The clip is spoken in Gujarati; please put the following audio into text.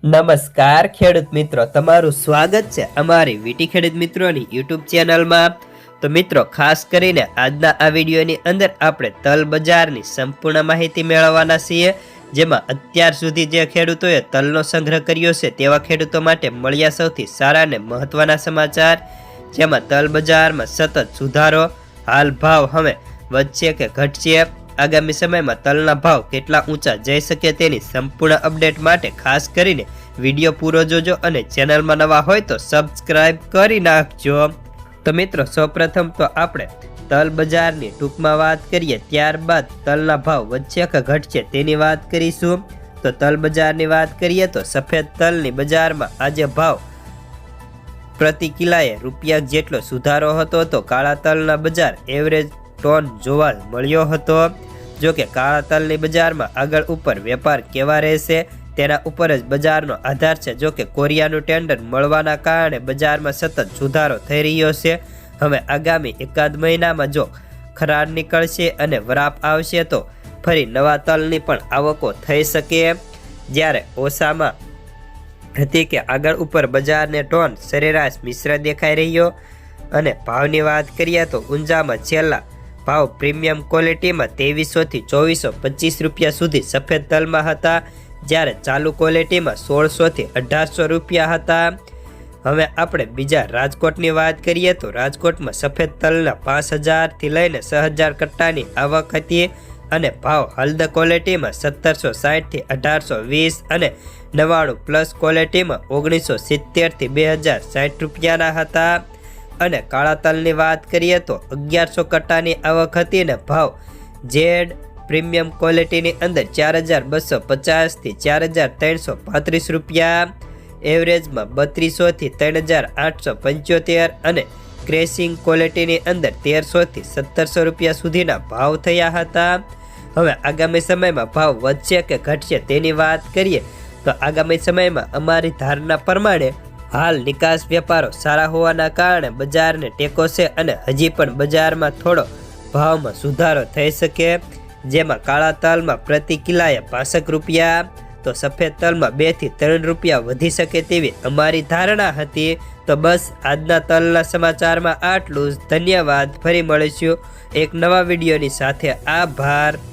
નમસ્કાર ખેડૂત મિત્રો, તમારું સ્વાગત છે અમારી વીટી ખેડૂત મિત્રોની યુટ્યુબ ચેનલમાં। તો મિત્રો, ખાસ કરીને આજના આ વિડીયોની અંદર આપણે તલ બજારની સંપૂર્ણ માહિતી મેળવવાના છીએ, જેમાં અત્યાર સુધી જે ખેડૂતોએ તલનો સંગ્રહ કર્યો છે તેવા ખેડૂતો માટે મળ્યા સૌથી સારા અને મહત્વના સમાચાર, જેમાં તલ બજારમાં સતત સુધારો, હાલ ભાવ હવે વધશે કે ઘટશે, આગામી સમયમાં તલના ભાવ કેટલા ઊંચા જઈ શકે તેની સંપૂર્ણ અપડેટ માટે ખાસ કરીને વિડીયો પૂરો જોજો અને ચેનલમાં નવા હોય તો સબસ્ક્રાઇબ કરી નાખજો। તો મિત્રો, સૌપ્રથમ તો આપણે તલ બજારની ટૂંકમાં વાત કરીએ, ત્યારબાદ તલના ભાવ વધશે કે ઘટશે તેની વાત કરીશું। તો તલ બજારની વાત કરીએ તો સફેદ તલની બજારમાં આજે ભાવ પ્રતિ કિલાએ રૂપિયા જેટલો સુધારો હતો, તો કાળા તલના બજાર એવરેજ ટોન જોવા મળ્યો હતો। જો કે કાળા તલની બજારમાં આગળ ઉપર વેપાર કેવા રહેશે તેના ઉપર જ બજારનો આધાર છે। જો કે કોરિયાનું ટેન્ડર મળવાના કારણે બજારમાં સતત સુધારો થઈ રહ્યો છે। હવે આગામી એકાદ મહિનામાં જો ખરાડ નીકળશે અને વરાપ આવશે તો ફરી નવા તલની પણ આવકો થઈ શકે। જ્યારે ઓસામાં હતી કે આગળ ઉપર બજારને ટોન સરેરાશ મિશ્ર દેખાઈ રહ્યો। અને ભાવની વાત કરીએ તો ઊંઝામાં છેલ્લા ભાવ પ્રીમિયમ ક્વોલિટીમાં 2300 થી 2425 રૂપિયા સુધી સફેદ તલમાં હતા, જ્યારે ચાલુ ક્વોલિટીમાં 1600 થી 1800 રૂપિયા હતા। હવે આપણે બીજા રાજકોટની વાત કરીએ તો રાજકોટમાં સફેદ તલના 5000 થી લઈને 6000 કટ્ટાની આવક હતી અને ભાવ હળદ ક્વોલિટીમાં 1760 થી 1820 અને 99 પ્લસ ક્વોલિટીમાં 1970 થી 2060 રૂપિયાના હતા। અને કાળા તલની વાત કરીએ તો 1100 કટ્ટાની આવક હતી ને ભાવ ઝેડ પ્રીમિયમ ક્વોલિટીની અંદર 4250 થી 4335 રૂપિયા, એવરેજમાં 3200 થી 3875 અને ક્રેશિંગ ક્વોલિટીની અંદર 1300 થી 1700 રૂપિયા સુધીના ભાવ થયા હતા। હવે આગામી સમયમાં ભાવ વધશે કે ઘટશે તેની વાત કરીએ તો આગામી સમયમાં અમારી ધારણા પ્રમાણે હાલ નિકાસ વેપારો સારા હોવાના કારણે બજારને ટેકો છે અને હજી પણ બજારમાં થોડો ભાવમાં સુધારો થઈ શકે, જેમાં કાળા તલમાં પ્રતિ કિલાએ 65 રૂપિયા તો સફેદ તલમાં 2 થી 3 રૂપિયા વધી શકે તેવી અમારી ધારણા હતી। તો બસ આજના તલના સમાચારમાં આટલું જ। ધન્યવાદ, ફરી મળીશું એક નવા વિડીયોની સાથે। આભાર।